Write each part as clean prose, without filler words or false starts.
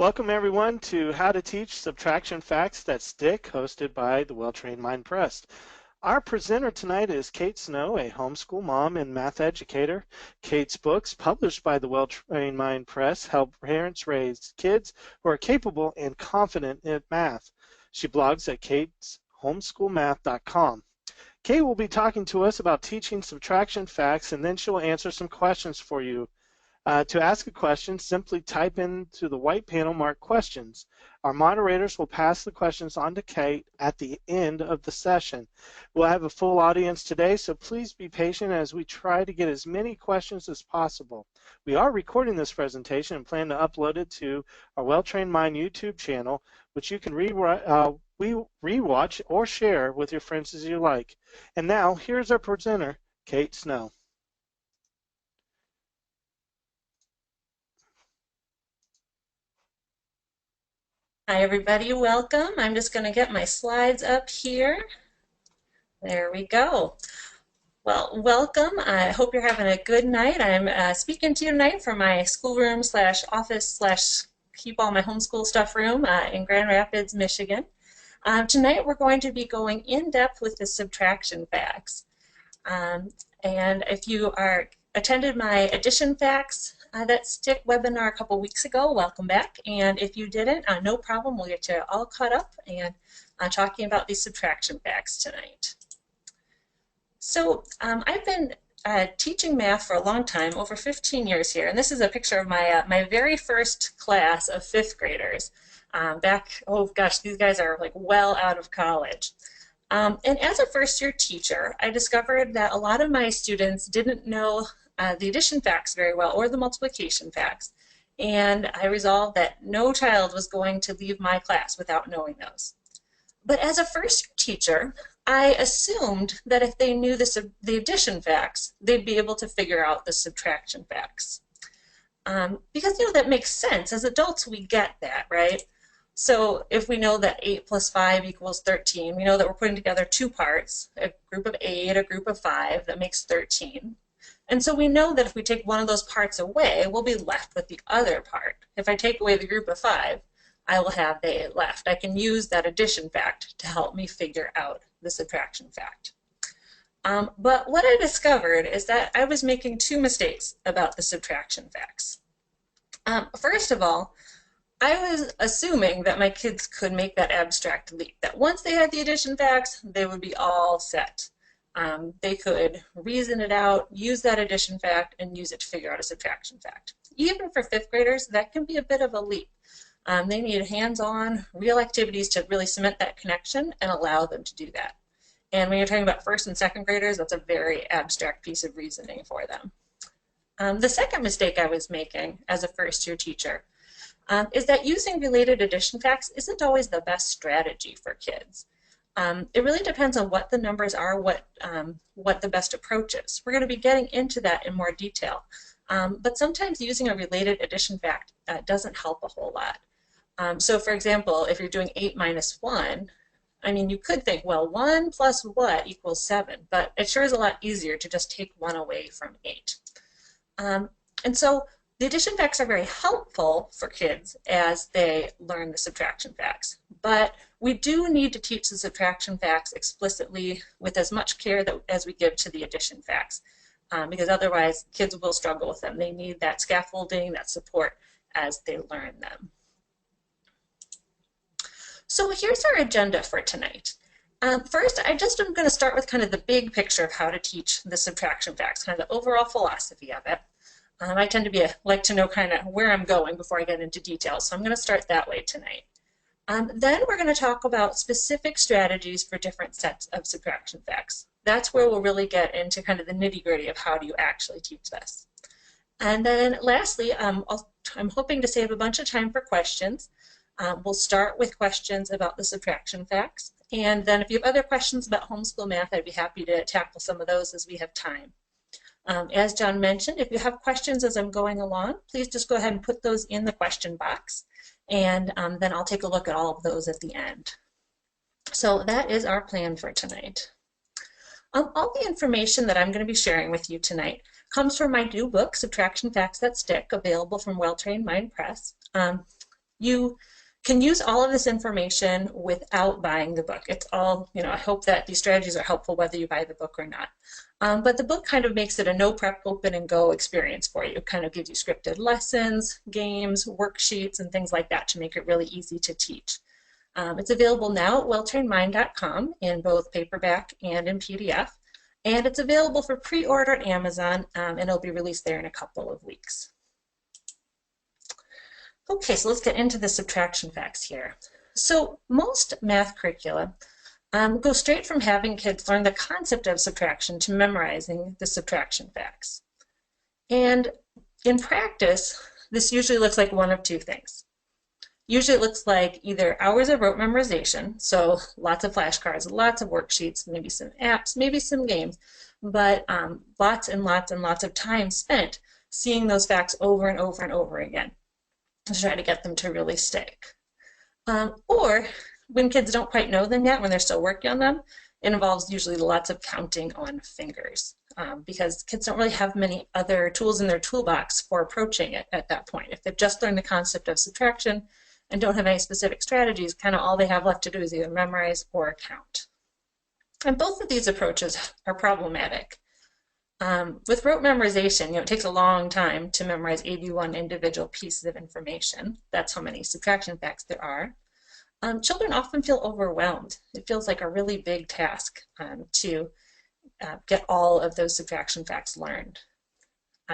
Welcome everyone to How to Teach Subtraction Facts That Stick, hosted by the Well-Trained Mind Press. Our presenter tonight is Kate Snow, a homeschool mom and math educator. Kate's books, published by the Well-Trained Mind Press, help parents raise kids who are capable and confident in math. She blogs at kateshomeschoolmath.com. Kate will be talking to us about teaching subtraction facts, and then she will answer some questions for you. To ask a question, simply type into the white panel marked questions. Our moderators will pass the questions on to Kate at the end of the session. We'll have a full audience today, so please be patient as we try to get as many questions as possible. We are recording this presentation and plan to upload it to our Well-Trained Mind YouTube channel, which you can rewatch or share with your friends as you like. And now, here's our presenter, Kate Snow. Hi everybody, welcome. I'm just going to get my slides up here. There we go. Well, welcome. I hope you're having a good night. I'm speaking to you tonight from my schoolroom slash office slash keep all my homeschool stuff room in Grand Rapids, Michigan. Tonight we're going to be going in depth with the subtraction facts. And if you attended my addition facts that stick webinar a couple weeks ago, welcome back. And if you didn't, no problem, we'll get you all caught up and talking about these subtraction facts tonight. So I've been teaching math for a long time, over 15 years here, and this is a picture of my my very first class of 5th graders. Back, oh gosh, these guys are like well out of college. And as a first-year teacher, I discovered that a lot of my students didn't know the addition facts very well or the multiplication facts. And I resolved that no child was going to leave my class without knowing those. But as a first-year teacher, I assumed that if they knew the addition facts, they'd be able to figure out the subtraction facts. Because, you know, that makes sense. As adults, we get that, right? So if we know that 8 plus 5 equals 13, we know that we're putting together two parts, a group of 8, a group of 5, that makes 13. And so we know that if we take one of those parts away, we'll be left with the other part. If I take away the group of 5, I will have the 8 left. I can use that addition fact to help me figure out the subtraction fact. But what I discovered is that I was making two mistakes about the subtraction facts. First of all, I was assuming that my kids could make that abstract leap, that once they had the addition facts, they would be all set. They could reason it out, use that addition fact, and use it to figure out a subtraction fact. Even for 5th graders, that can be a bit of a leap. They need hands-on, real activities to really cement that connection and allow them to do that. And when you're talking about 1st and 2nd graders, that's a very abstract piece of reasoning for them. The second mistake I was making as a first-year teacher is that using related addition facts isn't always the best strategy for kids. It really depends on what the numbers are, what the best approach is. We're going to be getting into that in more detail. But sometimes using a related addition fact doesn't help a whole lot. So for example, if you're doing 8 minus 1, I mean, you could think, well, 1 plus what equals 7, but it sure is a lot easier to just take 1 away from 8. And so the addition facts are very helpful for kids as they learn the subtraction facts, but we do need to teach the subtraction facts explicitly with as much care as we give to the addition facts, because otherwise kids will struggle with them. They need that scaffolding, that support as they learn them. So here's our agenda for tonight. First, I'm going to start with kind of the big picture of how to teach the subtraction facts, kind of the overall philosophy of it. I tend to like to know kind of where I'm going before I get into details, so I'm going to start that way tonight. Then we're going to talk about specific strategies for different sets of subtraction facts. That's where we'll really get into kind of the nitty-gritty of how do you actually teach this. And then lastly, I'm hoping to save a bunch of time for questions. We'll start with questions about the subtraction facts, and then if you have other questions about homeschool math, I'd be happy to tackle some of those as we have time. As John mentioned, if you have questions as I'm going along, please just go ahead and put those in the question box, and then I'll take a look at all of those at the end. So that is our plan for tonight. All the information that I'm going to be sharing with you tonight comes from my new book, Subtraction Facts That Stick, available from Well-Trained Mind Press. You can use all of this information without buying the book. It's all, I hope that these strategies are helpful whether you buy the book or not. But the book kind of makes it a no prep, open and go experience for you. It kind of gives you scripted lessons, games, worksheets, and things like that to make it really easy to teach. It's available now at welltrainedmind.com in both paperback and in PDF. And it's available for pre-order at Amazon, and it'll be released there in a couple of weeks. Okay, so let's get into the subtraction facts here. So most math curricula go straight from having kids learn the concept of subtraction to memorizing the subtraction facts. And in practice, this usually looks like one of two things. Usually it looks like either hours of rote memorization, so lots of flashcards, lots of worksheets, maybe some apps, maybe some games, but lots and lots and lots of time spent seeing those facts over and over and over again to try to get them to really stick. Or when kids don't quite know them yet, when they're still working on them, it involves usually lots of counting on fingers because kids don't really have many other tools in their toolbox for approaching it at that point. If they've just learned the concept of subtraction and don't have any specific strategies, kind of all they have left to do is either memorize or count. And both of these approaches are problematic. With rote memorization, it takes a long time to memorize 81 individual pieces of information. That's how many subtraction facts there are. Children often feel overwhelmed. It feels like a really big task to get all of those subtraction facts learned.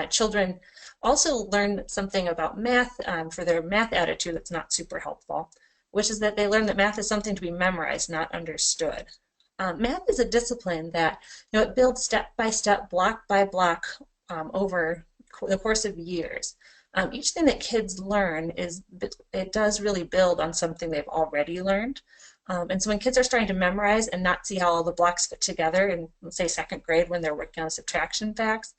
Children also learn something about math for their math attitude that's not super helpful, which is that they learn that math is something to be memorized, not understood. Math is a discipline that it builds step by step, block by block over the course of years. Each thing that kids learn it does really build on something they've already learned. And so when kids are starting to memorize and not see how all the blocks fit together in, let's say, second grade when they're working on subtraction facts,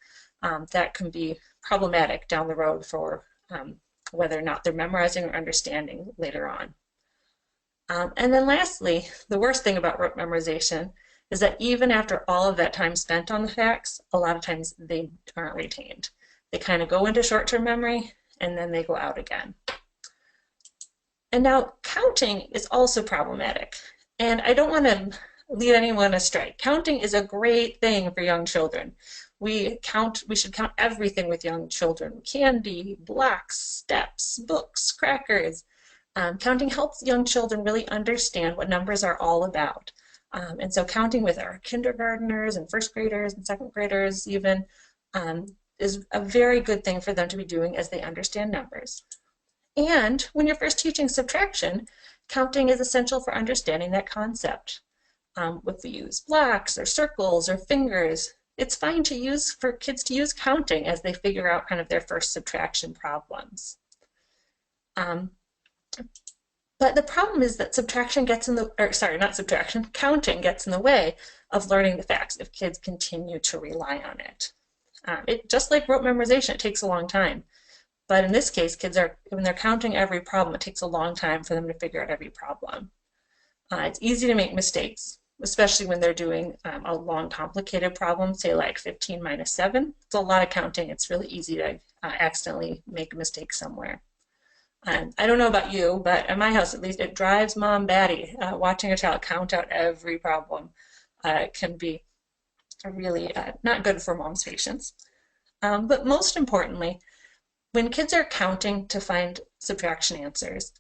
that can be problematic down the road for whether or not they're memorizing or understanding later on. And then lastly, the worst thing about rote memorization is that even after all of that time spent on the facts, a lot of times they aren't retained. They kind of go into short-term memory and then they go out again. And now counting is also problematic. And I don't want to lead anyone astray. Counting is a great thing for young children. We should count everything with young children. Candy, blocks, steps, books, crackers. Counting helps young children really understand what numbers are all about. And so counting with our kindergartners and first graders and second graders even is a very good thing for them to be doing as they understand numbers. And when you're first teaching subtraction, counting is essential for understanding that concept. If we use blocks or circles or fingers, it's fine to use for kids to use counting as they figure out kind of their first subtraction problems. But the problem is that counting gets in the way of learning the facts if kids continue to rely on it. Just like rote memorization, it takes a long time. But in this case, when they're counting every problem, it takes a long time for them to figure out every problem. It's easy to make mistakes, especially when they're doing a long, complicated problem, say like 15 minus 7. It's a lot of counting. It's really easy to accidentally make a mistake somewhere. I don't know about you, but at my house, at least, it drives Mom batty. Watching a child count out every problem can be really not good for Mom's patience. But most importantly, when kids are counting to find subtraction answers,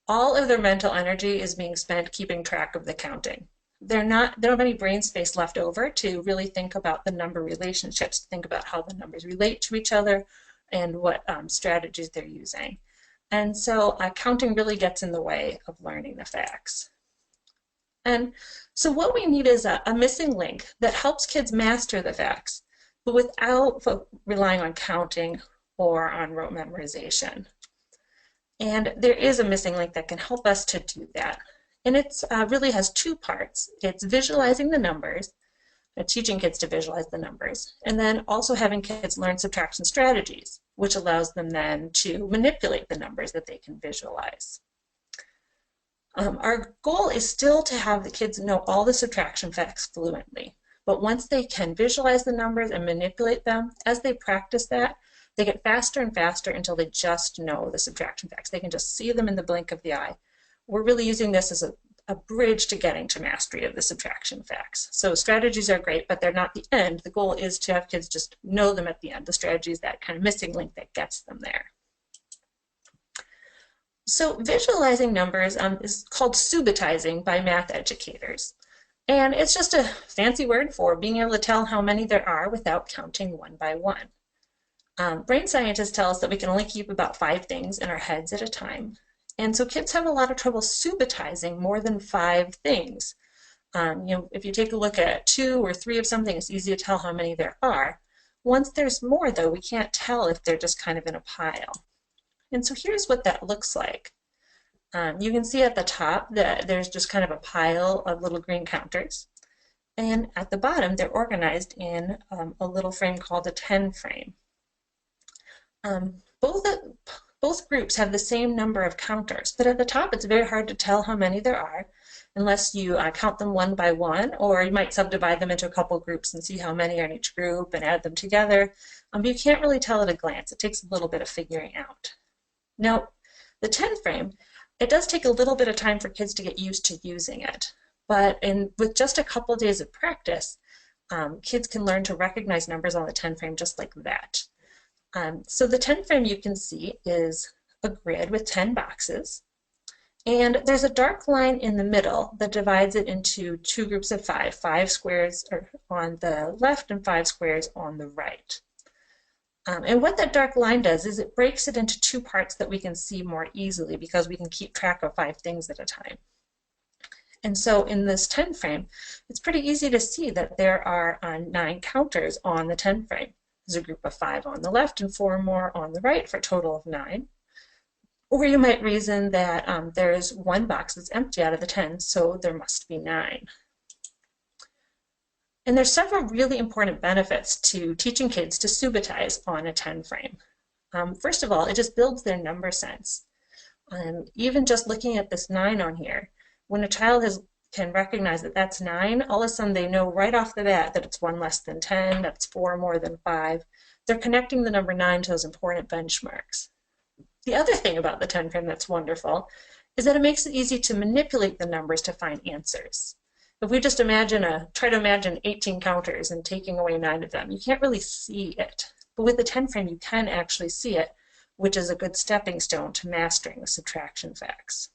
all of their mental energy is being spent keeping track of the counting. They don't have any brain space left over to really think about the number relationships, think about how the numbers relate to each other and what strategies they're using. And so counting really gets in the way of learning the facts. And so what we need is a missing link that helps kids master the facts, but without relying on counting or on rote memorization. And there is a missing link that can help us to do that. And it really has two parts. It's visualizing the numbers, teaching kids to visualize the numbers, and then also having kids learn subtraction strategies, which allows them then to manipulate the numbers that they can visualize. Our goal is still to have the kids know all the subtraction facts fluently, but once they can visualize the numbers and manipulate them, as they practice that, They get faster and faster until they just know the subtraction facts. They can just see them in the blink of the eye. We're really using this as a bridge to getting to mastery of the subtraction facts. So strategies are great, but they're not the end. The goal is to have kids just know them at the end. The strategy is that kind of missing link that gets them there. So visualizing numbers is called subitizing by math educators. And it's just a fancy word for being able to tell how many there are without counting one by one. Brain scientists tell us that we can only keep about 5 things in our heads at a time. And so kids have a lot of trouble subitizing more than 5 things. If you take a look at 2 or 3 of something, it's easy to tell how many there are. Once there's more, though, we can't tell if they're just kind of in a pile. And so here's what that looks like. You can see at the top that there's just kind of a pile of little green counters. And at the bottom, they're organized in a little frame called a 10 frame. Both groups have the same number of counters, but at the top it's very hard to tell how many there are unless you count them one by one, or you might subdivide them into a couple groups and see how many are in each group and add them together. But you can't really tell at a glance. It takes a little bit of figuring out. Now, the 10 frame, it does take a little bit of time for kids to get used to using it, but with just a couple days of practice, kids can learn to recognize numbers on the 10 frame just like that. So the 10 frame, you can see, is a grid with 10 boxes, and there's a dark line in the middle that divides it into 2 groups of 5. 5 squares are on the left and 5 squares on the right. And what that dark line does is it breaks it into 2 parts that we can see more easily because we can keep track of 5 things at a time. And so in this 10 frame, it's pretty easy to see that there are 9 counters on the 10 frame. There's a group of 5 on the left and 4 more on the right for a total of 9. Or you might reason that there's 1 box that's empty out of the 10, so there must be 9. And there's several really important benefits to teaching kids to subitize on a 10 frame. First of all, it just builds their number sense. Even just looking at this 9 on here, when a child can recognize that that's 9, all of a sudden they know right off the bat that it's 1 less than 10, that's 4 more than 5. They're connecting the number 9 to those important benchmarks. The other thing about the 10 frame that's wonderful is that it makes it easy to manipulate the numbers to find answers. If we just try to imagine 18 counters and taking away 9 of them, you can't really see it. But with the 10 frame, you can actually see it, which is a good stepping stone to mastering the subtraction facts.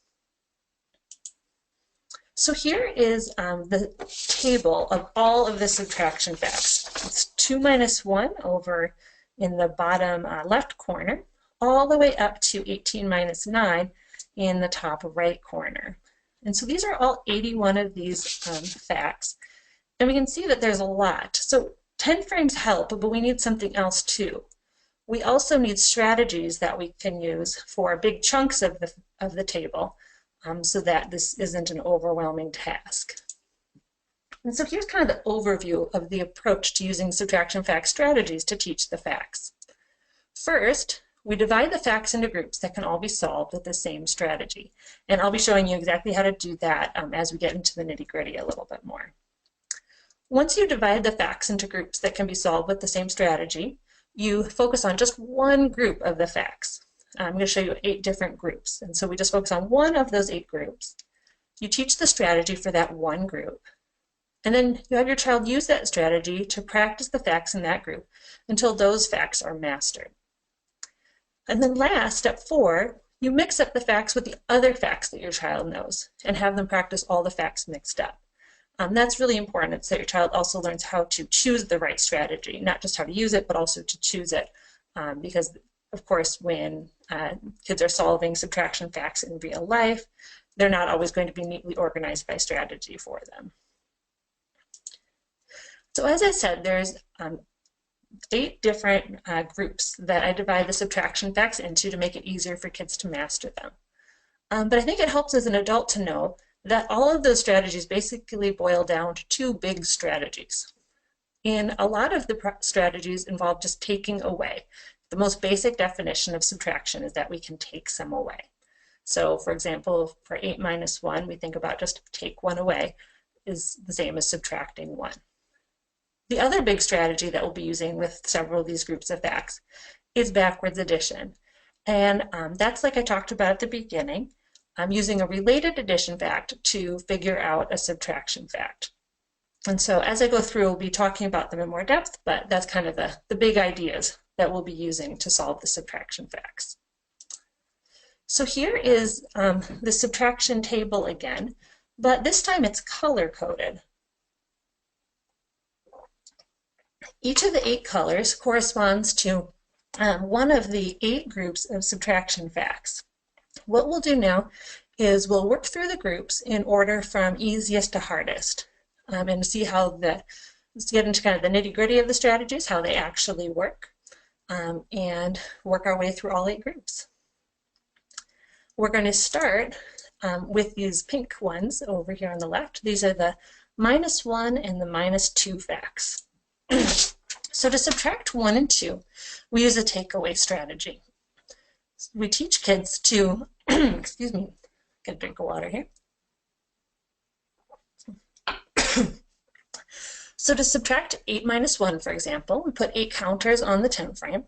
So here is the table of all of the subtraction facts. It's 2 minus 1 over in the bottom left corner, all the way up to 18 minus 9 in the top right corner. And so these are all 81 of these facts. And we can see that there's a lot. So 10 frames help, but we need something else too. We also need strategies that we can use for big chunks of the table so that this isn't an overwhelming task. And so here's kind of the overview of the approach to using subtraction fact strategies to teach the facts. First, we divide the facts into groups that can all be solved with the same strategy. And I'll be showing you exactly how to do that as we get into the nitty-gritty a little bit more. Once you divide the facts into groups that can be solved with the same strategy, you focus on just one group of the facts. I'm going to show you 8 different groups. And so we just focus on one of those 8 groups. You teach the strategy for that one group. And then you have your child use that strategy to practice the facts in that group until those facts are mastered. And then last, step 4, you mix up the facts with the other facts that your child knows and have them practice all the facts mixed up. That's really important. It's that your child also learns how to choose the right strategy, not just how to use it, but also to choose it. Because, of course, when kids are solving subtraction facts in real life, they're not always going to be neatly organized by strategy for them. So as I said, there's 8 different groups that I divide the subtraction facts into to make it easier for kids to master them. But I think it helps as an adult to know that all of those strategies basically boil down to 2 big strategies. And a lot of the strategies involve just taking away. The most basic definition of subtraction is that we can take some away. So for example, for 8 minus 1, we think about just take 1 away is the same as subtracting 1. The other big strategy that we'll be using with several of these groups of facts is backwards addition. And that's like I talked about at the beginning. I'm using a related addition fact to figure out a subtraction fact. And so as I go through, we'll be talking about them in more depth, but that's kind of the big ideas that we'll be using to solve the subtraction facts. So here is the subtraction table again, but this time it's color-coded. Each of the 8 colors corresponds to one of the 8 groups of subtraction facts. What we'll do now is we'll work through the groups in order from easiest to hardest, and see how let's get into kind of the nitty-gritty of the strategies, how they actually work, and work our way through all 8 groups. We're going to start with these pink ones over here on the left. These are the -1 and the -2 facts. So to subtract 1 and 2, we use a takeaway strategy. We teach kids to, excuse me, get a drink of water here. So to subtract 8 minus 1, for example, we put 8 counters on the 10 frame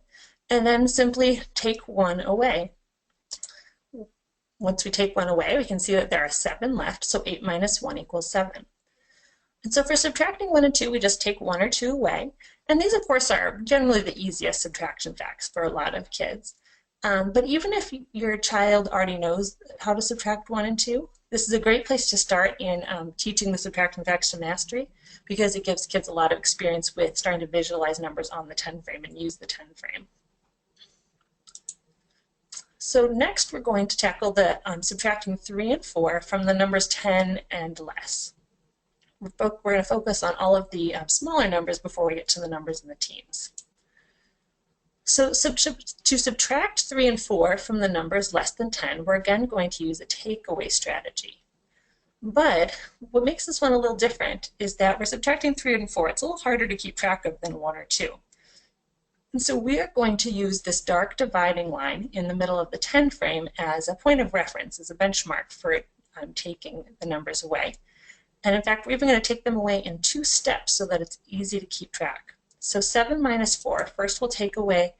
and then simply take 1 away. Once we take 1 away, we can see that there are 7 left, so 8 minus 1 equals 7. And so for subtracting 1 and 2, we just take 1 or 2 away. And these, of course, are generally the easiest subtraction facts for a lot of kids. But even if your child already knows how to subtract 1 and 2, this is a great place to start in teaching the subtraction facts to mastery, because it gives kids a lot of experience with starting to visualize numbers on the 10 frame and use the 10 frame. So next we're going to tackle the subtracting 3 and 4 from the numbers 10 and less. We're going to focus on all of the smaller numbers before we get to the numbers in the teens. So to subtract 3 and 4 from the numbers less than 10, we're again going to use a takeaway strategy. But what makes this one a little different is that we're subtracting 3 and 4. It's a little harder to keep track of than 1 or 2. And so we are going to use this dark dividing line in the middle of the 10 frame as a point of reference, as a benchmark for taking the numbers away. And in fact, we're even going to take them away in 2 steps so that it's easy to keep track. So 7 minus 4, first we'll take away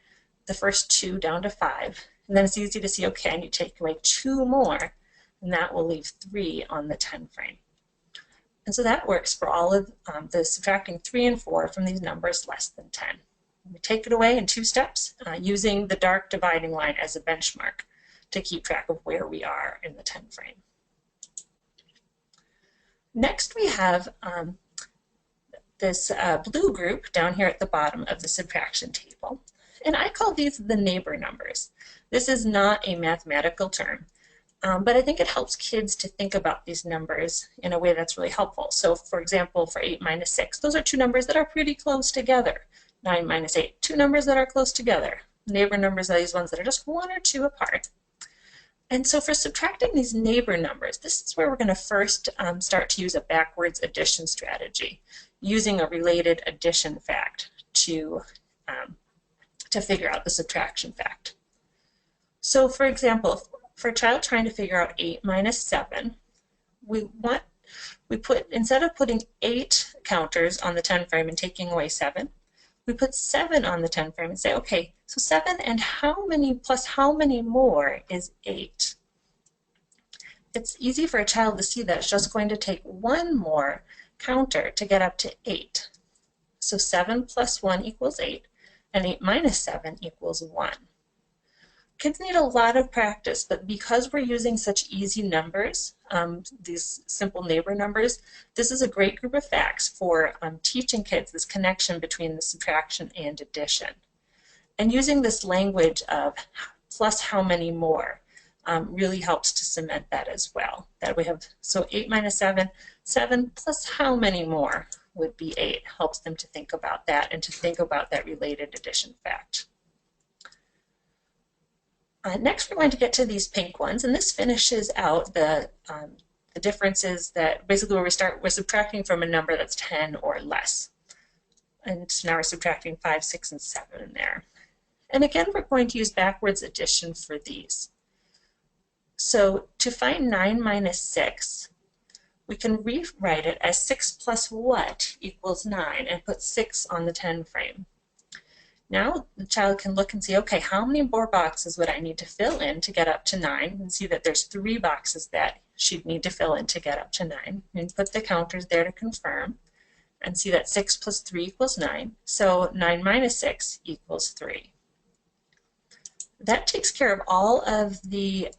the first 2 down to 5. And then it's easy to see, okay, I need to take away 2 more, and that will leave 3 on the 10 frame. And so that works for all of the subtracting 3 and 4 from these numbers less than 10. We take it away in 2 steps using the dark dividing line as a benchmark to keep track of where we are in the 10 frame. Next we have this blue group down here at the bottom of the subtraction table. And I call these the neighbor numbers. This is not a mathematical term, but I think it helps kids to think about these numbers in a way that's really helpful. So for example, for 8 minus 6, those are 2 numbers that are pretty close together. 9 minus 8, 2 numbers that are close together. Neighbor numbers are these ones that are just 1 or 2 apart. And so for subtracting these neighbor numbers, this is where we're going to first start to use a backwards addition strategy, using a related addition fact to figure out the subtraction fact. So for example, for a child trying to figure out 8 minus 7, instead of putting 8 counters on the 10 frame and taking away 7, we put 7 on the 10 frame and say, okay, so 7 and how many plus how many more is 8? It's easy for a child to see that it's just going to take 1 more counter to get up to 8. So 7 plus 1 equals 8, and 8 minus 7 equals 1. Kids need a lot of practice, but because we're using such easy numbers, these simple neighbor numbers, this is a great group of facts for teaching kids this connection between the subtraction and addition. And using this language of plus how many more really helps to cement that as well. That we have, so 8 minus 7, 7 plus how many more would be 8, helps them to think about that and to think about that related addition fact. Next, we're going to get to these pink ones, and this finishes out the differences that basically where we're subtracting from a number that's 10 or less. And so now we're subtracting 5, 6, and 7 in there. And again, we're going to use backwards addition for these. So to find 9 minus 6, we can rewrite it as 6 plus what equals 9 and put 6 on the 10 frame. Now the child can look and see, okay, how many more boxes would I need to fill in to get up to 9? And see that there's 3 boxes that she'd need to fill in to get up to 9. And put the counters there to confirm. And see that 6 plus 3 equals 9. So 9 minus 6 equals 3. That takes care of all of the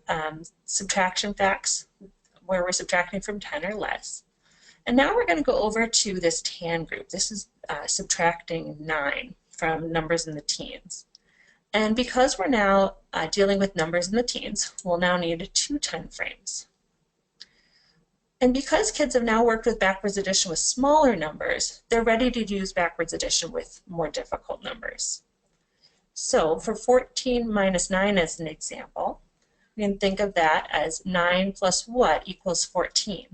subtraction facts where we're subtracting from 10 or less. And now we're going to go over to this tan group. This is subtracting 9 from numbers in the teens. And because we're now dealing with numbers in the teens, we'll now need 2 10 frames. And because kids have now worked with backwards addition with smaller numbers, they're ready to use backwards addition with more difficult numbers. So for 14 minus 9 as an example, we can think of that as 9 plus what equals 14.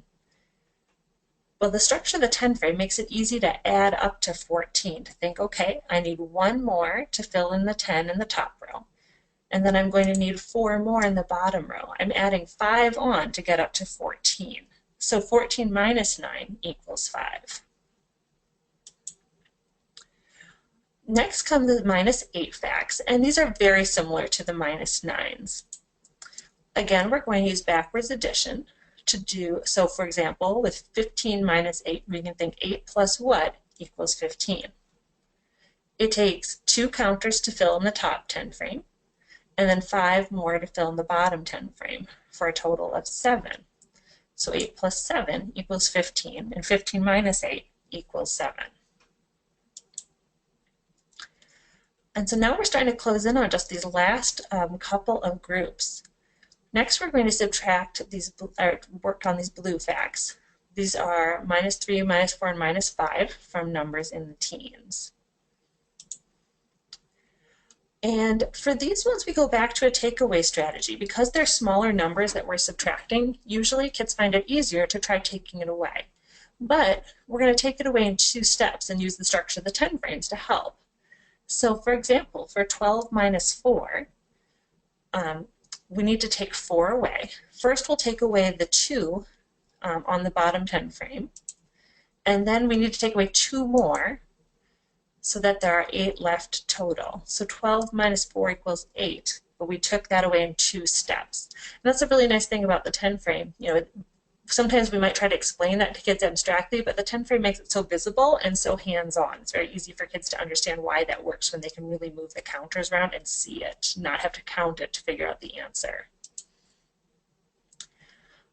Well, the structure of the 10 frame makes it easy to add up to 14, to think, okay, I need 1 more to fill in the 10 in the top row, and then I'm going to need 4 more in the bottom row. I'm adding 5 on to get up to 14. So 14 minus 9 equals 5. Next come the minus 8 facts, and these are very similar to the minus 9s. Again, we're going to use backwards addition to do, so for example, with 15 minus 8, we can think 8 plus what equals 15. It takes 2 counters to fill in the top 10 frame, and then 5 more to fill in the bottom 10 frame, for a total of 7. So 8 plus 7 equals 15, and 15 minus 8 equals 7. And so now we're starting to close in on just these last couple of groups. Next, we're going to subtract these, or work on these blue facts. These are minus 3, minus 4, and minus 5 from numbers in the teens. And for these ones, we go back to a takeaway strategy. Because they're smaller numbers that we're subtracting, usually kids find it easier to try taking it away. But we're going to take it away in 2 steps and use the structure of the 10 frames to help. So for example, for 12 minus 4, we need to take 4 away. First, we'll take away the 2 on the bottom 10 frame, and then we need to take away 2 more so that there are 8 left total. So 12 minus 4 equals 8, but we took that away in 2 steps. And that's a really nice thing about the 10 frame. You know, sometimes we might try to explain that to kids abstractly, but the 10 frame makes it so visible and so hands-on. It's very easy for kids to understand why that works when they can really move the counters around and see it, not have to count it to figure out the answer.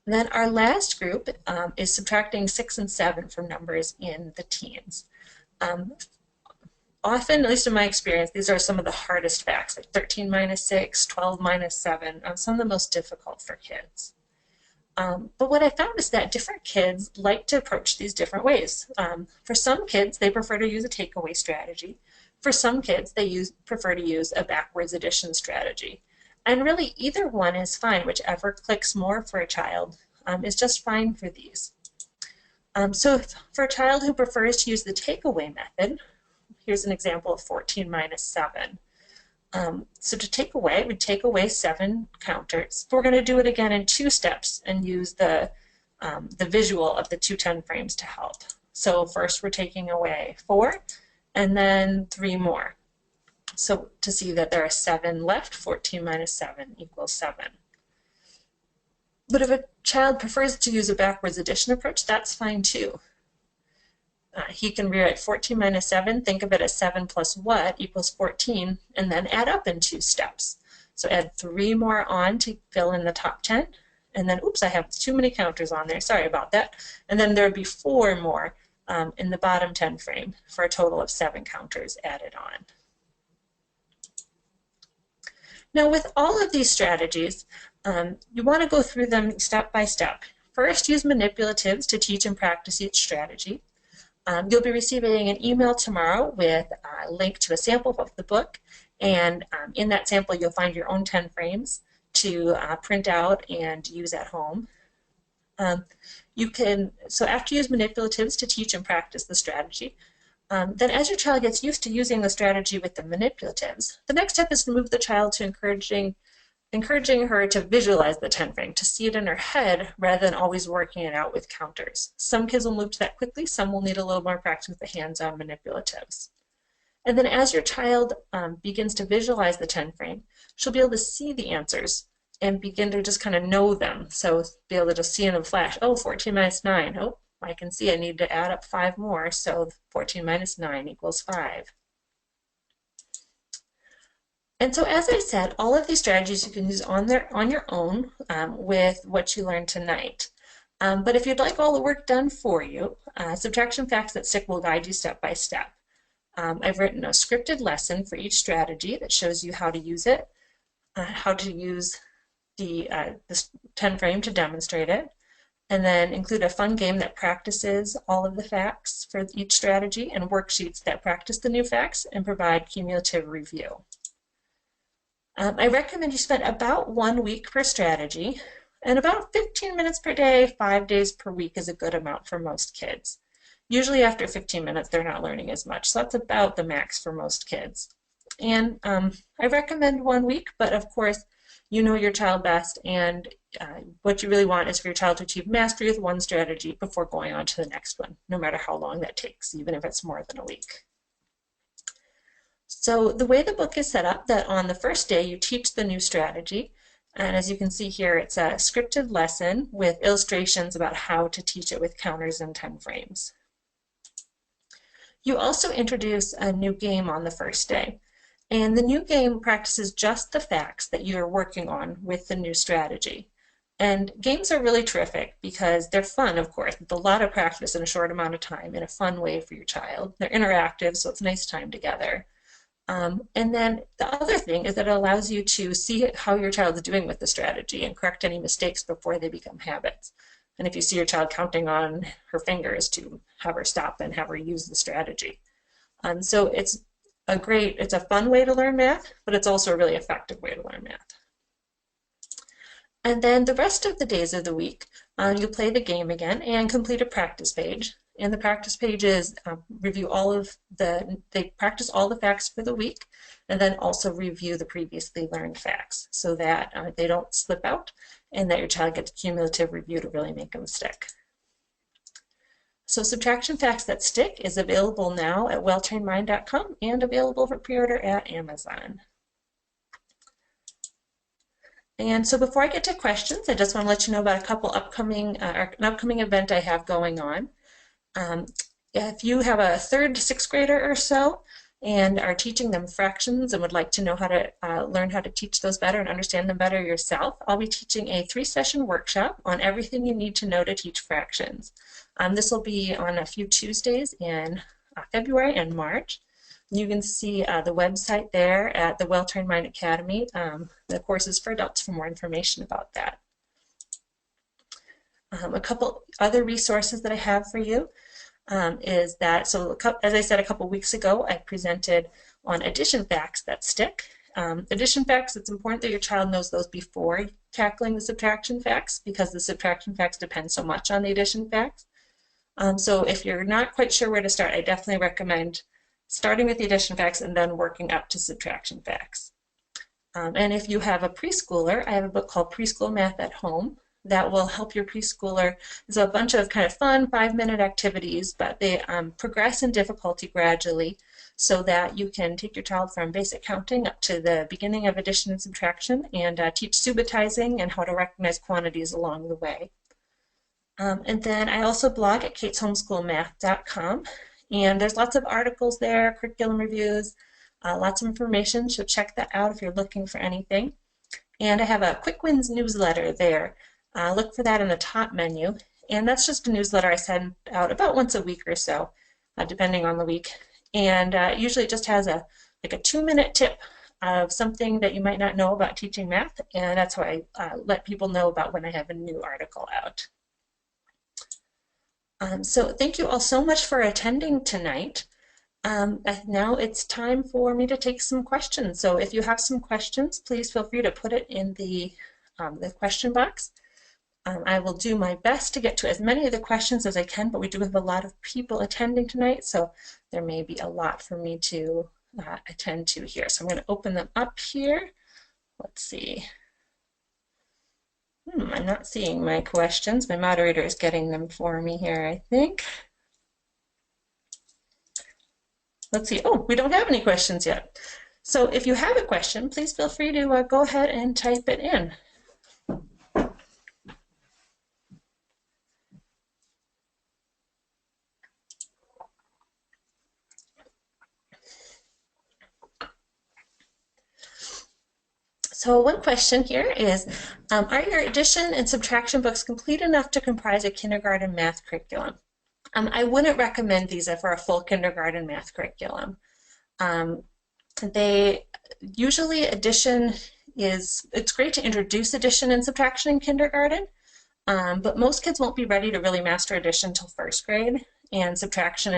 And then our last group is subtracting 6 and 7 from numbers in the teens. Often, at least in my experience, these are some of the hardest facts, like 13 minus 6, 12 minus 7, some of the most difficult for kids. But what I found is that different kids like to approach these different ways. For some kids, they prefer to use a takeaway strategy. For some kids, they prefer to use a backwards addition strategy. And really, either one is fine. Whichever clicks more for a child is just fine for these. So for a child who prefers to use the takeaway method, here's an example of 14 minus 7. So to take away, we take away 7 counters. We're going to do it again in 2 steps and use the visual of the 2 10 frames to help. So first we're taking away 4 and then 3 more. So to see that there are 7 left, 14 minus 7 equals 7. But if a child prefers to use a backwards addition approach, that's fine too. He can rewrite 14 minus 7, think of it as 7 plus what equals 14, and then add up in 2 steps. So add 3 more on to fill in the top 10, and then, oops, I have too many counters on there, sorry about that. And then there would be 4 more in the bottom 10 frame for a total of 7 counters added on. Now with all of these strategies, you want to go through them step by step. First, use manipulatives to teach and practice each strategy. You'll be receiving an email tomorrow with a link to a sample of the book, and in that sample you'll find your own 10 frames to print out and use at home. So after you use manipulatives to teach and practice the strategy, then as your child gets used to using the strategy with the manipulatives, the next step is to move the child to encouraging her to visualize the 10 frame, to see it in her head rather than always working it out with counters. Some kids will move to that quickly, some will need a little more practice with the hands-on manipulatives. And then as your child begins to visualize the 10 frame, she'll be able to see the answers and begin to just kind of know them. So be able to just see in a flash, oh, 14 minus 9. Oh, I can see I need to add up 5 more, so 14 minus 9 equals 5. And so as I said, all of these strategies you can use on your own with what you learned tonight. But if you'd like all the work done for you, Subtraction Facts That Stick will guide you step by step. I've written a scripted lesson for each strategy that shows you how to use it, how to use this 10 frame to demonstrate it, and then include a fun game that practices all of the facts for each strategy and worksheets that practice the new facts and provide cumulative review. I recommend you spend about 1 week per strategy, and about 15 minutes per day, 5 days per week is a good amount for most kids. Usually after 15 minutes, they're not learning as much, so that's about the max for most kids. And I recommend 1 week, but of course, you know your child best, and what you really want is for your child to achieve mastery with one strategy before going on to the next one, no matter how long that takes, even if it's more than a week. So the way the book is set up, that on the first day you teach the new strategy, and as you can see here, it's a scripted lesson with illustrations about how to teach it with counters and 10 frames. You also introduce a new game on the first day, and the new game practices just the facts that you're working on with the new strategy. And games are really terrific because they're fun, of course, with a lot of practice in a short amount of time in a fun way for your child. They're interactive, so it's nice time together. And then the other thing is that it allows you to see how your child is doing with the strategy and correct any mistakes before they become habits. And if you see your child counting on her fingers, to have her stop and have her use the strategy. So it's a fun way to learn math, but it's also a really effective way to learn math. And then the rest of the days of the week, you play the game again and complete a practice page. And the practice pages they practice all the facts for the week, and then also review the previously learned facts so that they don't slip out and that your child gets cumulative review to really make them stick. So Subtraction Facts That Stick is available now at welltrainedmind.com and available for pre-order at Amazon. And so before I get to questions, I just want to let you know about an upcoming event I have going on. If you have a 3rd to 6th grader or so and are teaching them fractions and would like to know how to learn how to teach those better and understand them better yourself, I'll be teaching a 3-session workshop on everything you need to know to teach fractions. This will be on a few Tuesdays in February and March. You can see the website there at the Well Trained Mind Academy, the courses for adults, for more information about that. A couple other resources that I have for you is that, so as I said a couple weeks ago, I presented on addition facts that stick. Addition facts, it's important that your child knows those before tackling the subtraction facts, because the subtraction facts depend so much on the addition facts. So if you're not quite sure where to start, I definitely recommend starting with the addition facts and then working up to subtraction facts. And if you have a preschooler, I have a book called Preschool Math at Home that will help your preschooler. It's a bunch of kind of fun 5-minute activities, but they progress in difficulty gradually so that you can take your child from basic counting up to the beginning of addition and subtraction, and teach subitizing and how to recognize quantities along the way. And then I also blog at kateshomeschoolmath.com, and there's lots of articles there, curriculum reviews, lots of information, so check that out if you're looking for anything. And I have a Quick Wins newsletter there. Look for that in the top menu, and that's just a newsletter I send out about once a week or so, depending on the week. And usually it just has like a 2-minute tip of something that you might not know about teaching math, and that's how I let people know about when I have a new article out. So thank you all so much for attending tonight. Now it's time for me to take some questions. So if you have some questions, please feel free to put it in the question box. I will do my best to get to as many of the questions as I can, but we do have a lot of people attending tonight, so there may be a lot for me to attend to here. So I'm going to open them up here. Let's see. I'm not seeing my questions. My moderator is getting them for me here, I think. let's see. Oh, we don't have any questions yet. So if you have a question, please feel free to go ahead and type it in. So one question here is, are your addition and subtraction books complete enough to comprise a kindergarten math curriculum? I wouldn't recommend these for a full kindergarten math curriculum. They usually addition it's great to introduce addition and subtraction in kindergarten, but most kids won't be ready to really master addition until first grade, and subtraction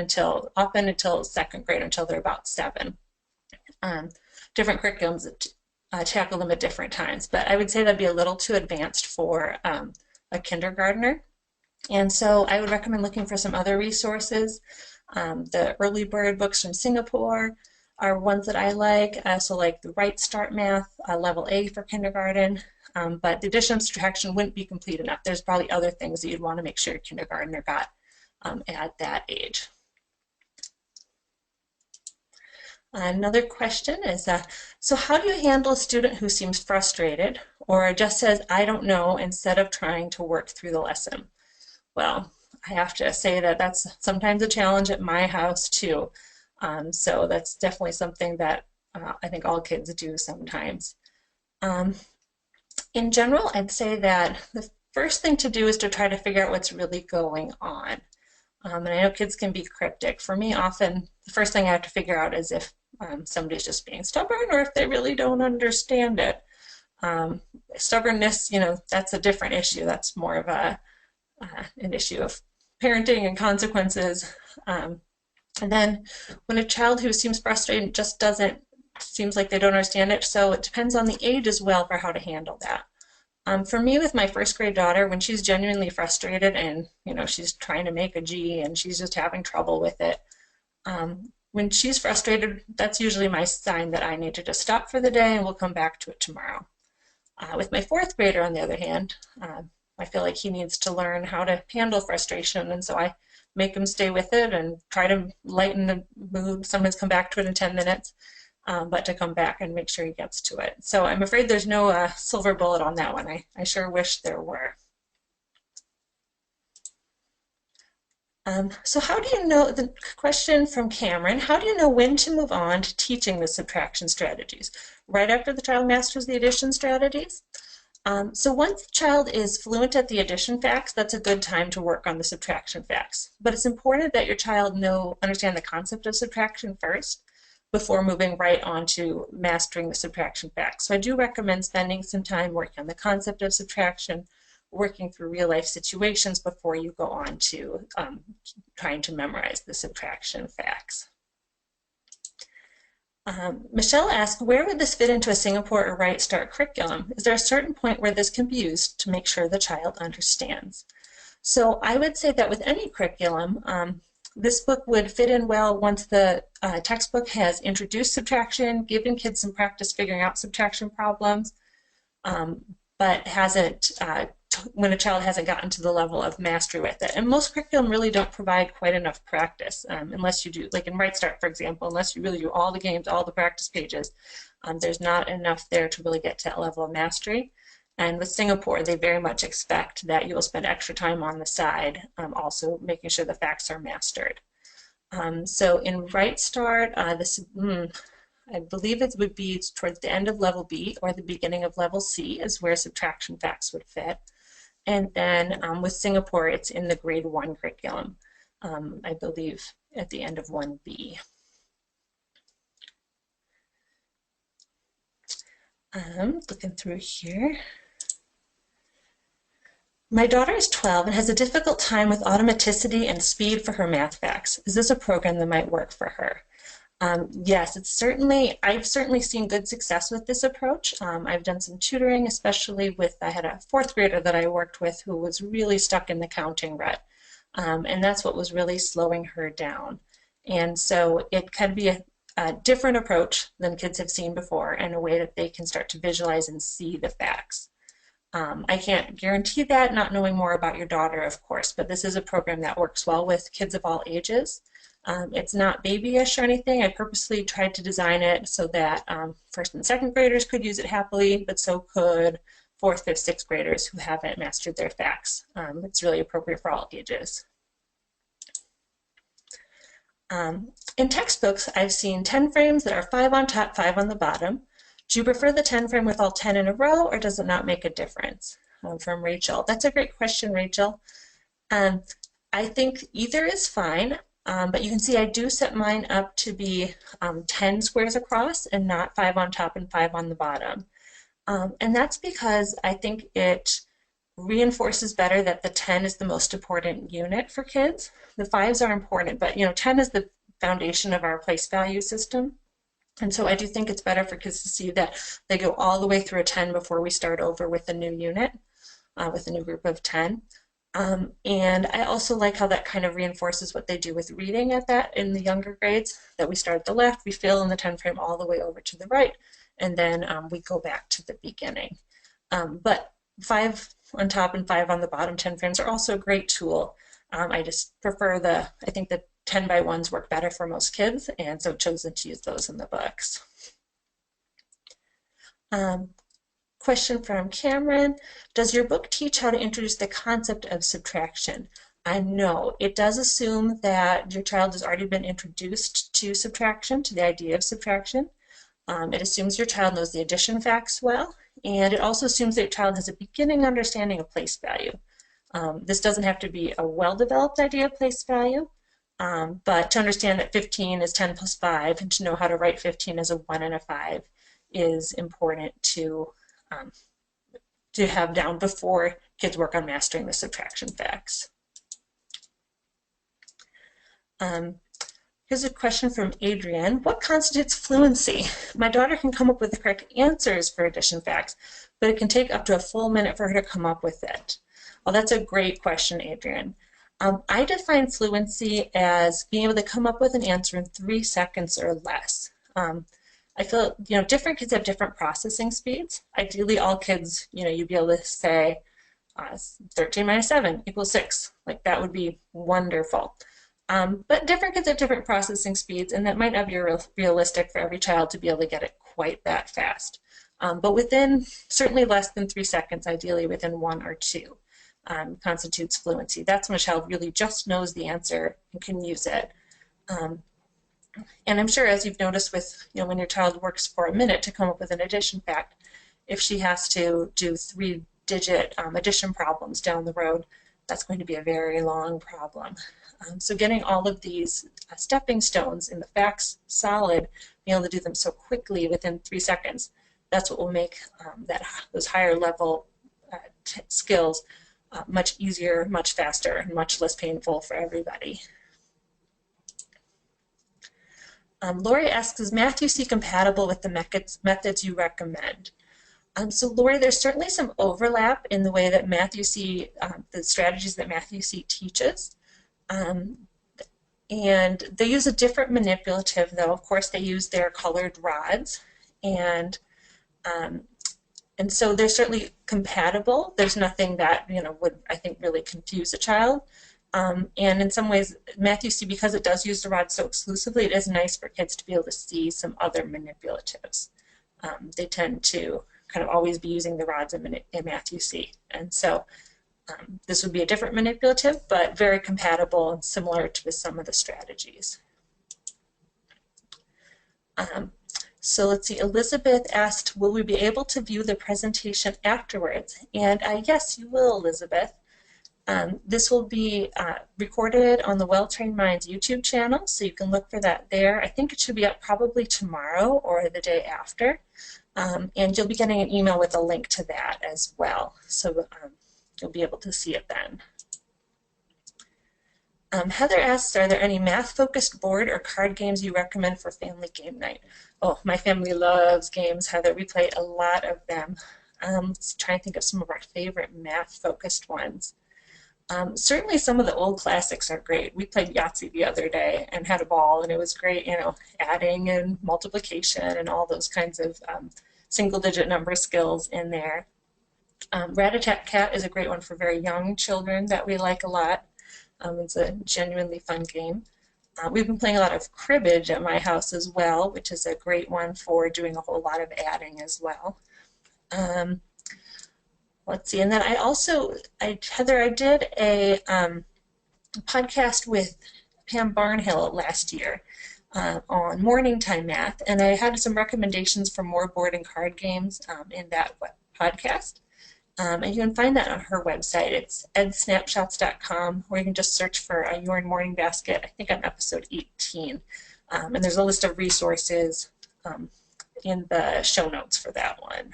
often until second grade, until they're about 7. Different curriculums tackle them at different times, but I would say that'd be a little too advanced for a kindergartner. And so I would recommend looking for some other resources. The Early Bird books from Singapore are ones that I like. I also like the Right Start Math, Level A for kindergarten, but the addition and subtraction wouldn't be complete enough. There's probably other things that you'd want to make sure your kindergartner got at that age. Another question is, so how do you handle a student who seems frustrated or just says, I don't know, instead of trying to work through the lesson? Well, I have to say that that's sometimes a challenge at my house too. So that's definitely something that I think all kids do sometimes. In general, I'd say that the first thing to do is to try to figure out what's really going on. And I know kids can be cryptic. For me, often the first thing I have to figure out is if somebody's just being stubborn or if they really don't understand it. Stubbornness, that's a different issue. That's more of an issue of parenting and consequences. And then when a child who seems frustrated just seems like they don't understand it, so it depends on the age as well for how to handle that. For me, with my first grade daughter, when she's genuinely frustrated and she's trying to make a G and she's just having trouble with it, when she's frustrated, that's usually my sign that I need to just stop for the day and we'll come back to it tomorrow. With my fourth grader, on the other hand, I feel like he needs to learn how to handle frustration, and so I make him stay with it and try to lighten the mood. Sometimes come back to it in 10 minutes, but to come back and make sure he gets to it. So I'm afraid there's no silver bullet on that one. I sure wish there were. So how do you know, the question from Cameron, how do you know when to move on to teaching the subtraction strategies? Right after the child masters the addition strategies? So once the child is fluent at the addition facts, that's a good time to work on the subtraction facts. But it's important that your child understand the concept of subtraction first before moving right on to mastering the subtraction facts. So I do recommend spending some time working on the concept of subtraction, working through real life situations before you go on to trying to memorize the subtraction facts. Michelle asked, where would this fit into a Singapore or Right Start curriculum? Is there a certain point where this can be used to make sure the child understands? So I would say that with any curriculum, this book would fit in well once the textbook has introduced subtraction, given kids some practice figuring out subtraction problems, but hasn't, when a child hasn't gotten to the level of mastery with it. And most curriculum really don't provide quite enough practice unless you do, like in Right Start, for example, unless you really do all the games, all the practice pages, there's not enough there to really get to that level of mastery. And with Singapore, they very much expect that you will spend extra time on the side, also making sure the facts are mastered. So in Right Start, I believe it would be towards the end of level B or the beginning of level C is where subtraction facts would fit. And then with Singapore, it's in the grade 1 curriculum, I believe at the end of 1B. Looking through here. My daughter is 12 and has a difficult time with automaticity and speed for her math facts. Is this a program that might work for her? Yes, I've certainly seen good success with this approach. I've done some tutoring, especially I had a fourth grader that I worked with who was really stuck in the counting rut. And that's what was really slowing her down. And so it can be a different approach than kids have seen before, in a way that they can start to visualize and see the facts. I can't guarantee that, not knowing more about your daughter, of course, but this is a program that works well with kids of all ages. It's not babyish or anything. I purposely tried to design it so that first and second graders could use it happily, but so could fourth, fifth, sixth graders who haven't mastered their facts. It's really appropriate for all ages. In textbooks, I've seen 10 frames that are 5 on top, 5 on the bottom. Do you prefer the 10 frame with all 10 in a row, or does it not make a difference? From Rachel. That's a great question, Rachel. I think either is fine, but you can see I do set mine up to be 10 squares across and not 5 on top and 5 on the bottom. And that's because I think it reinforces better that the 10 is the most important unit for kids. The 5s are important, but 10 is the foundation of our place value system. And so I do think it's better for kids to see that they go all the way through a 10 before we start over with a new unit, with a new group of 10. And I also like how that kind of reinforces what they do with reading at that in the younger grades, that we start at the left, we fill in the 10 frame all the way over to the right, and then we go back to the beginning. But 5 on top and 5 on the bottom 10 frames are also a great tool. I just prefer I think the 10 by 1s work better for most kids, and so I've chosen to use those in the books. Question from Cameron, does your book teach how to introduce the concept of subtraction? No, it does assume that your child has already been introduced to subtraction, to the idea of subtraction. It assumes your child knows the addition facts well, and it also assumes that your child has a beginning understanding of place value. This doesn't have to be a well-developed idea of place value, but to understand that 15 is 10 plus 5 and to know how to write 15 as a 1 and a 5 is important to have down before kids work on mastering the subtraction facts. Here's a question from Adrienne. What constitutes fluency? My daughter can come up with the correct answers for addition facts, but it can take up to a full minute for her to come up with it. Well, that's a great question, Adrienne. I define fluency as being able to come up with an answer in 3 seconds or less. I feel, different kids have different processing speeds. Ideally, all kids, you'd be able to say 13 minus 7 equals 6. Like, that would be wonderful. But different kids have different processing speeds, and that might not be realistic for every child to be able to get it quite that fast. But within certainly less than 3 seconds, ideally within 1 or 2, constitutes fluency. That's when a child really just knows the answer and can use it. And I'm sure, as you've noticed with, when your child works for a minute to come up with an addition fact, if she has to do 3-digit addition problems down the road, that's going to be a very long problem. So getting all of these stepping stones in the facts solid, being able to do them so quickly within 3 seconds, that's what will make those higher level skills much easier, much faster, and much less painful for everybody. Lori asks, is Math-UC compatible with the methods you recommend? So Lori, there's certainly some overlap in the way that Math-UC, the strategies that Math-UC teaches. And they use a different manipulative, though. Of course, they use their colored rods. And so they're certainly compatible. There's nothing that, would, I think, really confuse a child. And in some ways, Math-UC, because it does use the rod so exclusively, it is nice for kids to be able to see some other manipulatives. They tend to kind of always be using the rods in Math-UC. And so this would be a different manipulative, but very compatible and similar to some of the strategies. So let's see, Elizabeth asked, will we be able to view the presentation afterwards? And yes, you will, Elizabeth. This will be recorded on the Well-Trained Minds YouTube channel, so you can look for that there. I think it should be up probably tomorrow or the day after, and you'll be getting an email with a link to that as well, so you'll be able to see it then. Heather asks, are there any math-focused board or card games you recommend for family game night? Oh, my family loves games, Heather. We play a lot of them. Let's try and think of some of our favorite math-focused ones. Certainly some of the old classics are great. We played Yahtzee the other day and had a ball, and it was great, adding and multiplication and all those kinds of single-digit number skills in there. Rat-a-tat-cat is a great one for very young children that we like a lot. It's a genuinely fun game. We've been playing a lot of cribbage at my house as well, which is a great one for doing a whole lot of adding as well. Let's see, and then Heather, I did a podcast with Pam Barnhill last year on morning time math, and I had some recommendations for more board and card games in that podcast. And you can find that on her website. It's edsnapshots.com, or you can just search for Your Morning Basket, I think on episode 18. And there's a list of resources in the show notes for that one.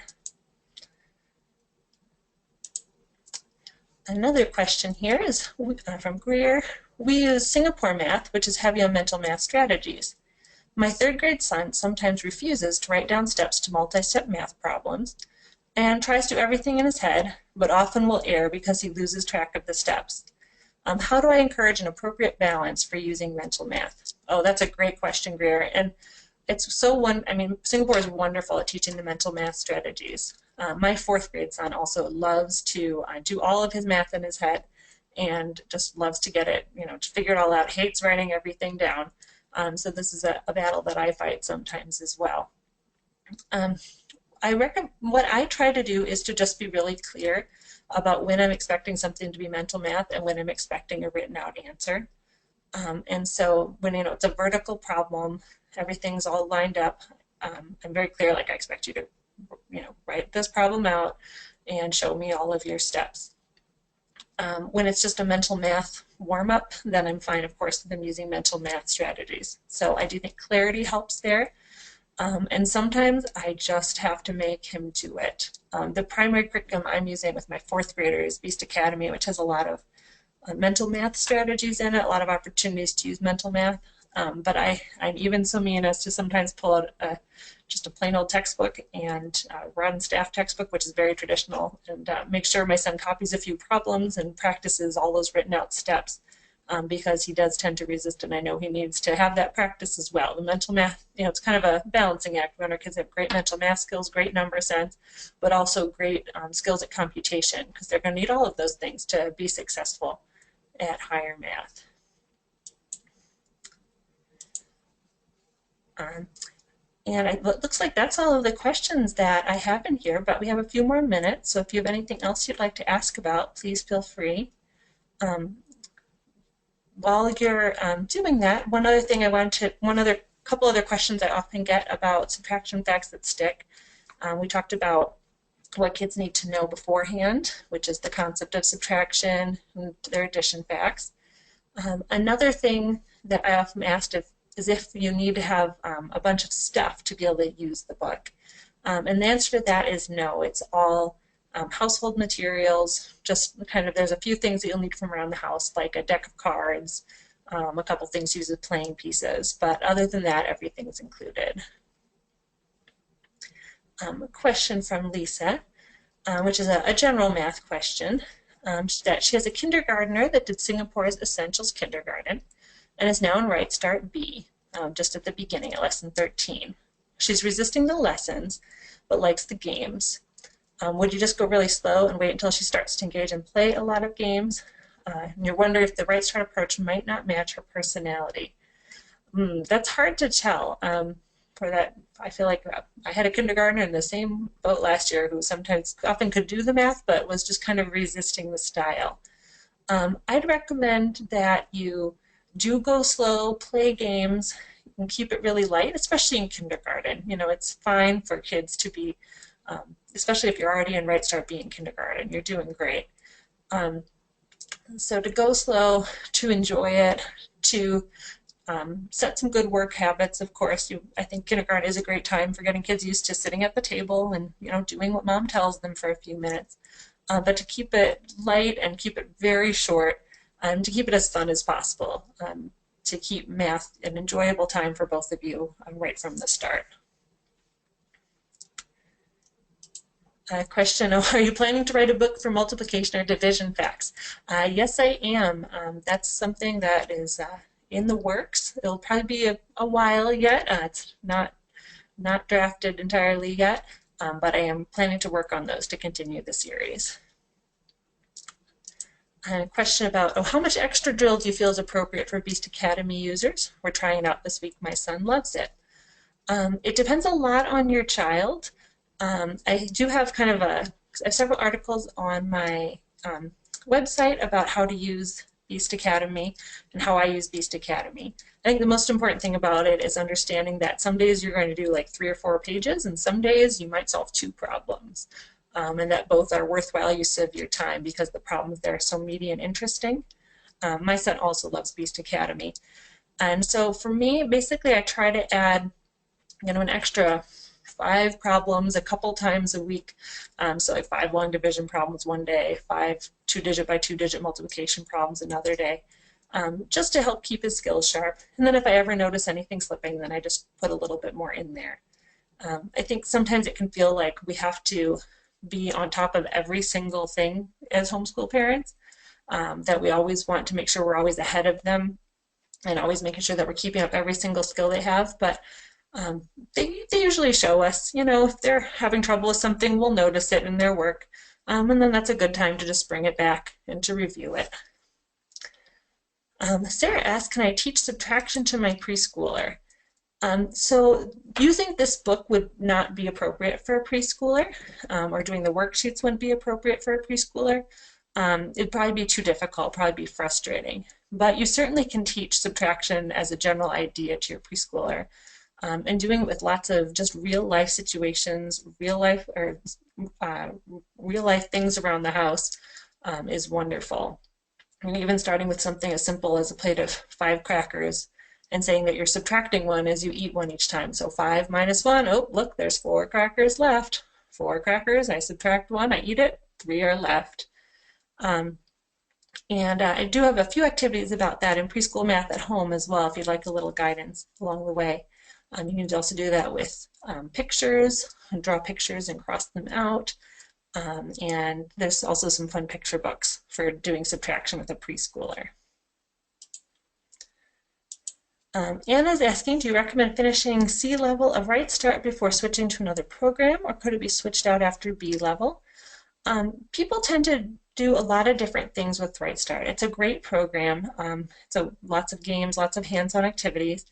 Another question here is from Greer. We use Singapore math, which is heavy on mental math strategies. My third grade son sometimes refuses to write down steps to multi-step math problems and tries to do everything in his head, but often will err because he loses track of the steps. How do I encourage an appropriate balance for using mental math? Oh, that's a great question, Greer. And it's Singapore is wonderful at teaching the mental math strategies. My fourth grade son also loves to do all of his math in his head and just loves to get it, to figure it all out, hates writing everything down. So this is a battle that I fight sometimes as well. What I try to do is to just be really clear about when I'm expecting something to be mental math and when I'm expecting a written out answer. And so when it's a vertical problem, everything's all lined up, I'm very clear, like I expect you to write this problem out and show me all of your steps. When it's just a mental math warm-up, then I'm fine, of course, with them using mental math strategies. So I do think clarity helps there. And sometimes I just have to make him do it. The primary curriculum I'm using with my fourth grader is Beast Academy, which has a lot of mental math strategies in it, a lot of opportunities to use mental math. But I'm even so mean as to sometimes pull out just a plain old textbook and run staff textbook, which is very traditional, and make sure my son copies a few problems and practices all those written out steps. Because he does tend to resist, and I know he needs to have that practice as well. The mental math, it's kind of a balancing act. We want our kids to have great mental math skills, great number sense, but also great skills at computation, because they're going to need all of those things to be successful at higher math. And it looks like that's all of the questions that I have in here, but we have a few more minutes, so if you have anything else you'd like to ask about, please feel free. While you're doing that, couple other questions I often get about subtraction facts that stick. We talked about what kids need to know beforehand, which is the concept of subtraction and their addition facts. Another thing that I often asked is if you need to have a bunch of stuff to be able to use the book. And the answer to that is no. It's all household materials, just there's a few things that you'll need from around the house, like a deck of cards, a couple things used as playing pieces, but other than that, everything's included. A question from Lisa, which is a general math question, that she has a kindergartner that did Singapore's Essentials Kindergarten and is now in Right Start B, just at the beginning at lesson 13. She's resisting the lessons, but likes the games. Would you just go really slow and wait until she starts to engage and play a lot of games? And you wonder if the Right Start approach might not match her personality. That's hard to tell. For that, I feel like I had a kindergartner in the same boat last year who often could do the math, but was just kind of resisting the style. I'd recommend that you do go slow, play games, and keep it really light, especially in kindergarten. It's fine for kids to be especially if you're already in Right Start B in kindergarten, you're doing great. So to go slow, to enjoy it, to set some good work habits. Of course, I think kindergarten is a great time for getting kids used to sitting at the table and doing what mom tells them for a few minutes. But to keep it light and keep it very short, and to keep it as fun as possible, to keep math an enjoyable time for both of you right from the start. Question, are you planning to write a book for multiplication or division facts? Yes, I am. That's something that is in the works. It'll probably be a while yet. It's not drafted entirely yet, but I am planning to work on those to continue the series. And a question about, oh, how much extra drill do you feel is appropriate for Beast Academy users? We're trying it out this week. My son loves it. It depends a lot on your child. I do have kind of I have several articles on my website about how to use Beast Academy and how I use Beast Academy. I think the most important thing about it is understanding that some days you're going to do like 3 or 4 pages, and some days you might solve 2 problems. And that both are worthwhile use of your time because the problems there are so meaty and interesting. My son also loves Beast Academy. And so for me, basically I try to add an extra 5 problems a couple times a week. So like 5 long division problems one day, 5 2-digit by 2-digit multiplication problems another day, just to help keep his skills sharp. And then if I ever notice anything slipping, then I just put a little bit more in there. I think sometimes it can feel like we have to be on top of every single thing as homeschool parents, that we always want to make sure we're always ahead of them and always making sure that we're keeping up every single skill they have. But they usually show us, if they're having trouble with something, we'll notice it in their work. And then that's a good time to just bring it back and to review it. Sarah asked, can I teach subtraction to my preschooler? So using this book would not be appropriate for a preschooler, or doing the worksheets wouldn't be appropriate for a preschooler. It'd probably be too difficult, probably be frustrating. But you certainly can teach subtraction as a general idea to your preschooler. And doing it with lots of just real life situations, real life things around the house is wonderful. And even starting with something as simple as a plate of 5 crackers and saying that you're subtracting 1 as you eat 1 each time. So 5 minus 1, oh, look, there's 4 crackers left. 4 crackers, I subtract 1, I eat it, 3 are left. And I do have a few activities about that in preschool math at home as well, if you'd like a little guidance along the way. You can also do that with pictures, and draw pictures and cross them out. And there's also some fun picture books for doing subtraction with a preschooler. Anna's asking, do you recommend finishing C level of Right Start before switching to another program, or could it be switched out after B level? People tend to do a lot of different things with Right Start. It's a great program. So lots of games, lots of hands-on activities,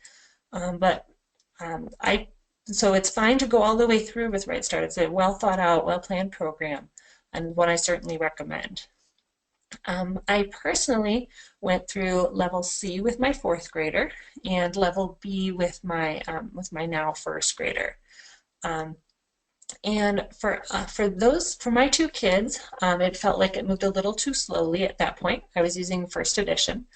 so it's fine to go all the way through with Right Start. It's a well thought out, well planned program, and one I certainly recommend. I personally went through level C with my 4th grader and level B with my now 1st grader. And for my 2 kids, it felt like it moved a little too slowly at that point. I was using 1st edition.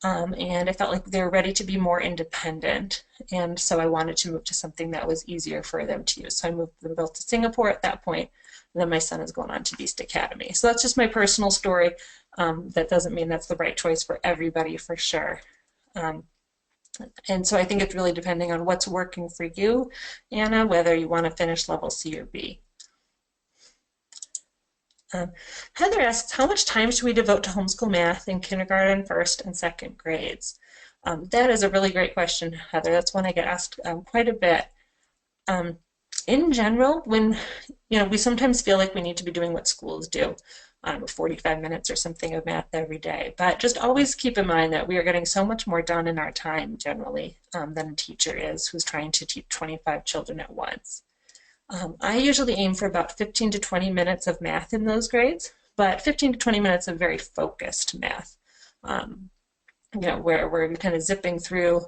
And I felt like they were ready to be more independent, and so I wanted to move to something that was easier for them to use. So I moved them both to Singapore at that point, and then my son is going on to Beast Academy. So that's just my personal story. That doesn't mean that's the right choice for everybody, for sure. And so I think it's really depending on what's working for you, Anna, whether you want to finish level C or B. Heather asks, how much time should we devote to homeschool math in kindergarten, 1st, and 2nd grades? That is a really great question, Heather. That's one I get asked quite a bit. In general, when we sometimes feel like we need to be doing what schools do, 45 minutes or something of math every day. But just always keep in mind that we are getting so much more done in our time generally than a teacher is who's trying to teach 25 children at once. I usually aim for about 15 to 20 minutes of math in those grades, but 15 to 20 minutes of very focused math, where we're kind of zipping through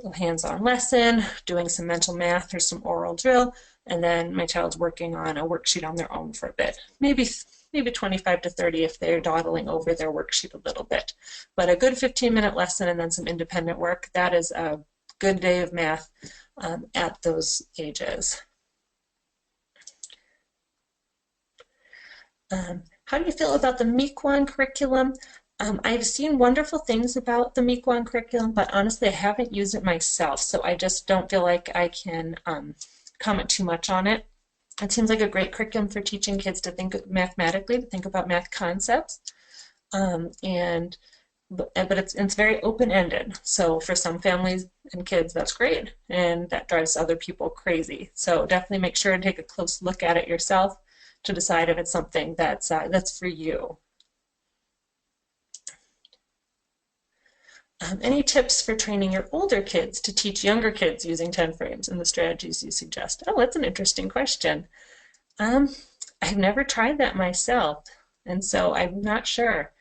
a hands-on lesson, doing some mental math or some oral drill, and then my child's working on a worksheet on their own for a bit, maybe 25 to 30 if they're dawdling over their worksheet a little bit. But a good 15-minute lesson and then some independent work, that is a good day of math at those ages. How do you feel about the Mequon curriculum? I've seen wonderful things about the Mequon curriculum, but honestly I haven't used it myself, so I just don't feel like I can comment too much on it. It seems like a great curriculum for teaching kids to think mathematically, to think about math concepts, but it's very open-ended. So for some families and kids, that's great, and that drives other people crazy. So definitely make sure to take a close look at it yourself to decide if it's something that's for you. Any tips for training your older kids to teach younger kids using 10 frames and the strategies you suggest? Oh, that's an interesting question. I've never tried that myself, and so I'm not sure.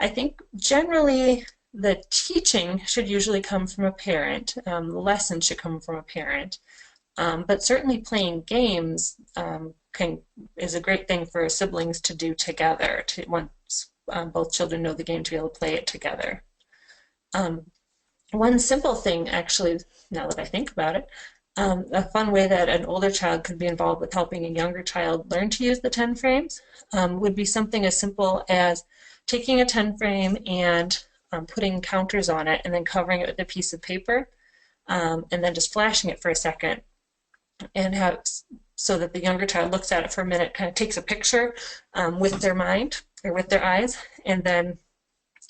I think generally the teaching should usually come from a parent. The lesson should come from a parent. But certainly playing games is a great thing for siblings to do together, once both children know the game, to be able to play it together. One simple thing, actually, now that I think about it, a fun way that an older child could be involved with helping a younger child learn to use the 10 frames would be something as simple as taking a 10 frame and putting counters on it and then covering it with a piece of paper and then just flashing it for a second, and have so that the younger child looks at it for a minute, kind of takes a picture with their mind or with their eyes, and then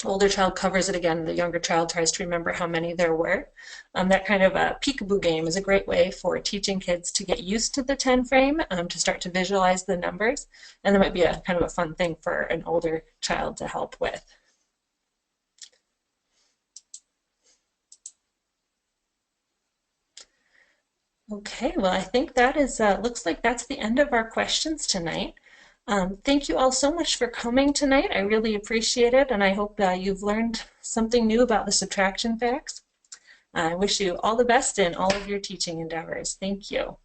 the older child covers it again. The younger child tries to remember how many there were. That kind of a peekaboo game is a great way for teaching kids to get used to the 10 frame, to start to visualize the numbers, and that might be a kind of a fun thing for an older child to help with. Okay, well, I think that is, looks like that's the end of our questions tonight. Thank you all so much for coming tonight. I really appreciate it, and I hope you've learned something new about the subtraction facts. I wish you all the best in all of your teaching endeavors. Thank you.